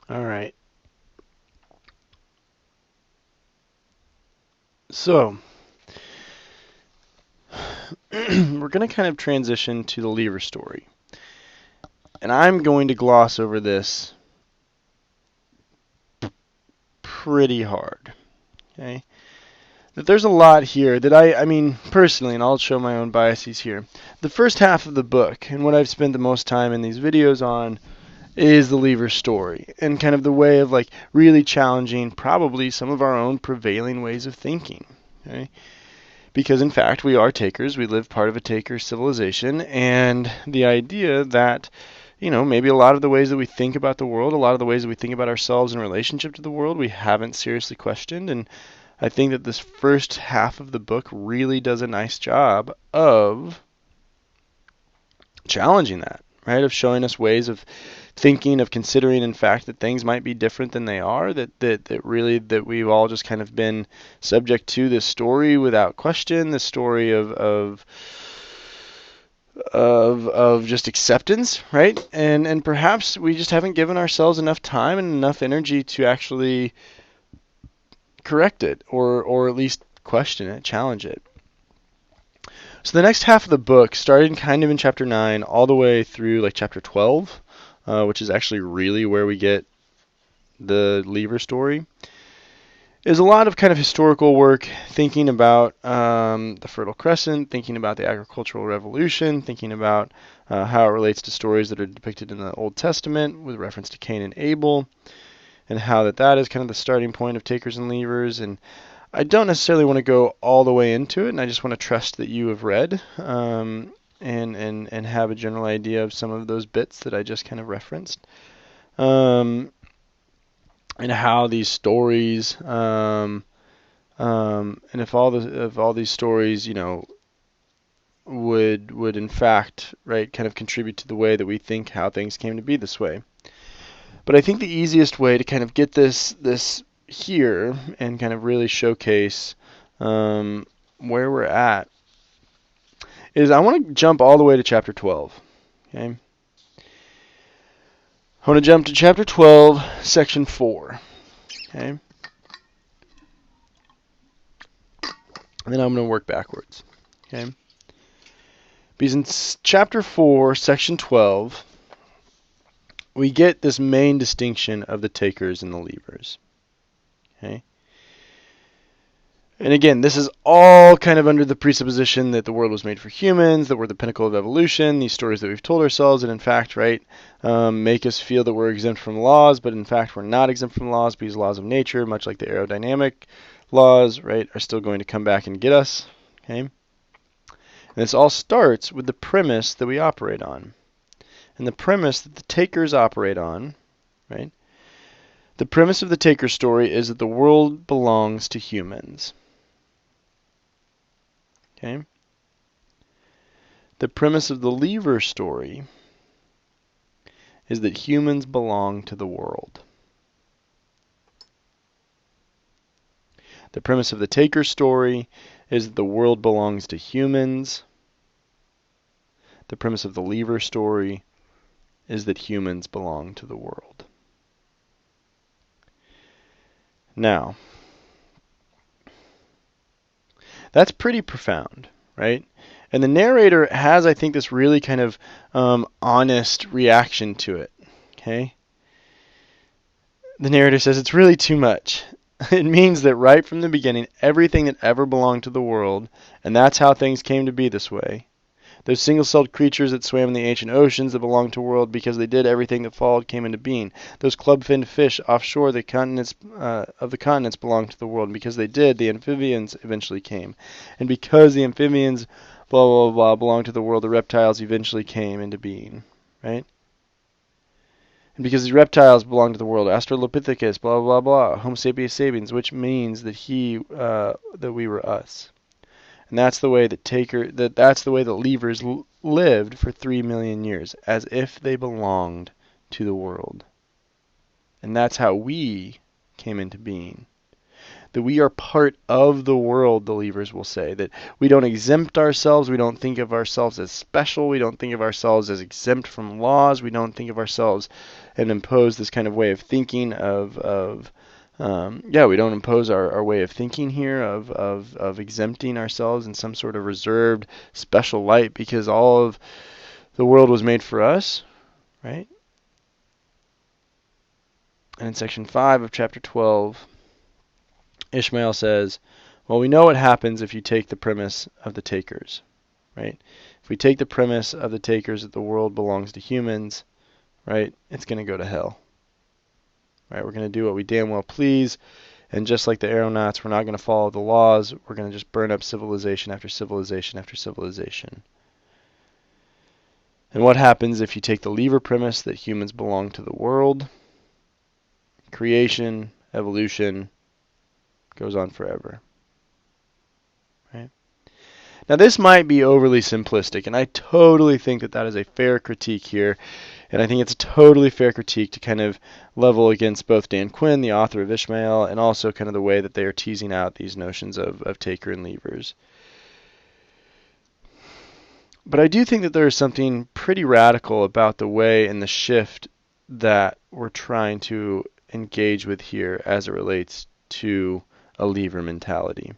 All right. So, we're going to kind of transition to the Lever story. And I'm going to gloss over this pretty hard. Okay? That there's a lot here that I mean, personally, and I'll show my own biases here. The first half of the book, and what I've spent the most time in these videos on, is the Lever story. And kind of the way of like really challenging probably some of our own prevailing ways of thinking. Okay? Because in fact we are takers, we live part of a taker civilization, and the idea that maybe a lot of the ways that we think about the world, a lot of the ways that we think about ourselves in relationship to the world, we haven't seriously questioned. And I think that this first half of the book really does a nice job of challenging that, right? Of showing us ways of thinking, of considering, in fact, that things might be different than they are, that really that we've all just kind of been subject to this story without question, the story of just acceptance, right? And perhaps we just haven't given ourselves enough time and enough energy to actually correct it, or at least question it, challenge it. So the next half of the book, starting kind of in chapter 9 all the way through like chapter 12, which is actually really where we get the Lever story, is a lot of kind of historical work, thinking about the Fertile Crescent, thinking about the agricultural revolution, thinking about how it relates to stories that are depicted in the Old Testament with reference to Cain and Abel, and how that is kind of the starting point of takers and levers. And I don't necessarily want to go all the way into it, and I just want to trust that you have read and have a general idea of some of those bits that I just kind of referenced. And how these stories, and if all these stories, would in fact, right, kind of contribute to the way that we think how things came to be this way. But I think the easiest way to kind of get this here and kind of really showcase where we're at is I want to jump all the way to chapter 12. Okay. I want to jump to chapter 12, section 4. Okay. And then I'm going to work backwards. Okay. Because in chapter 4, section 12, we get this main distinction of the takers and the levers. Okay. And again, this is all kind of under the presupposition that the world was made for humans, that we're the pinnacle of evolution, these stories that we've told ourselves, and in fact, right, make us feel that we're exempt from laws, but in fact we're not exempt from laws because laws of nature, much like the aerodynamic laws, right, are still going to come back and get us. Okay? And this all starts with the premise that we operate on. And the premise that the takers operate on, right, the premise of the taker story is that the world belongs to humans. Okay? The premise of the Lever story is that humans belong to the world. The premise of the taker story is that the world belongs to humans. The premise of the Lever story is that humans belong to the world. Now, that's pretty profound, right? And the narrator has, I think, this really kind of honest reaction to it. Okay? The narrator says it's really too much. It means that right from the beginning, everything that ever belonged to the world, and that's how things came to be this way. Those single-celled creatures that swam in the ancient oceans that belonged to the world because they did everything that followed came into being. Those club-finned fish offshore the continents of the continents belonged to the world, and because they did, the amphibians eventually came. And because the amphibians, blah, blah, blah, belonged to the world, the reptiles eventually came into being. Right? And because these reptiles belong to the world, Australopithecus, blah, blah, blah, Homo sapiens sapiens, which means that that we were us. And that's the way that's the way that levers lived for 3 million years, as if they belonged to the world. And that's how we came into being. that we are part of the world, the Leavers will say. That we don't exempt ourselves, we don't think of ourselves as special, we don't think of ourselves as exempt from laws, we don't think of ourselves and impose this kind of way of thinking we don't impose our way of thinking here of exempting ourselves in some sort of reserved special light because all of the world was made for us, right? And in section 5 of chapter 12, Ishmael says, well, we know what happens if you take the premise of the takers, right? If we take the premise of the takers that the world belongs to humans, right, it's going to go to hell. Right? We're going to do what we damn well please, and just like the aeronauts, we're not going to follow the laws. We're going to just burn up civilization after civilization after civilization. And what happens if you take the Leaver premise that humans belong to the world? Creation, evolution, goes on forever. Right? Now this might be overly simplistic, and I totally think that is a fair critique here. And I think it's a totally fair critique to kind of level against both Dan Quinn, the author of Ishmael, and also kind of the way that they are teasing out these notions of taker and leavers. But I do think that there is something pretty radical about the way and the shift that we're trying to engage with here as it relates to a leaver mentality.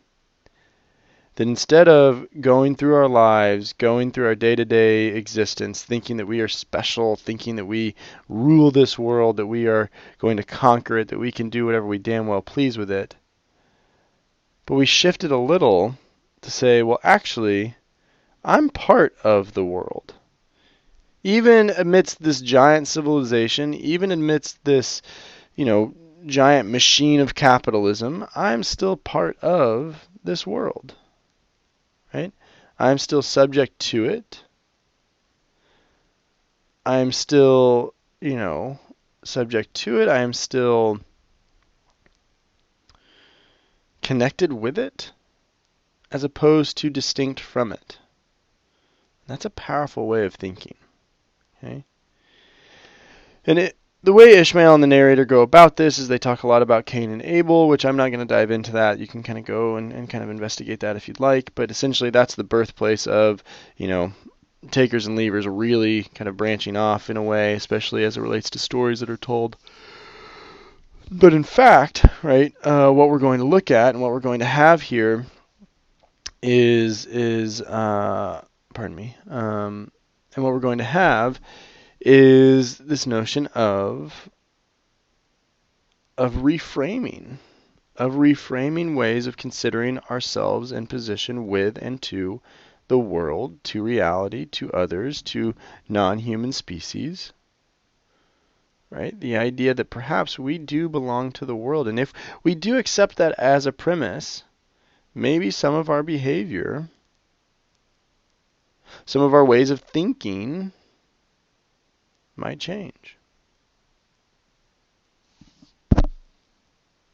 That instead of going through our lives, going through our day-to-day existence, thinking that we are special, thinking that we rule this world, that we are going to conquer it, that we can do whatever we damn well please with it, but we shifted a little to say, well, actually, I'm part of the world. Even amidst this giant civilization, even amidst this, giant machine of capitalism, I'm still part of this world. Right? I'm still subject to it. I'm still, subject to it. I am still connected with it as opposed to distinct from it. That's a powerful way of thinking. Okay? And the way Ishmael and the narrator go about this is they talk a lot about Cain and Abel, which I'm not going to dive into that. You can kind of go and kind of investigate that if you'd like. But essentially that's the birthplace of, takers and leavers really kind of branching off in a way, especially as it relates to stories that are told. But in fact, right, what we're going to look at and what we're going to have here is and what we're going to have is this notion of reframing ways of considering ourselves in position with and to the world, to reality, to others, to non-human species. Right? The idea that perhaps we do belong to the world, and if we do accept that as a premise, maybe some of our behavior, some of our ways of thinking might change.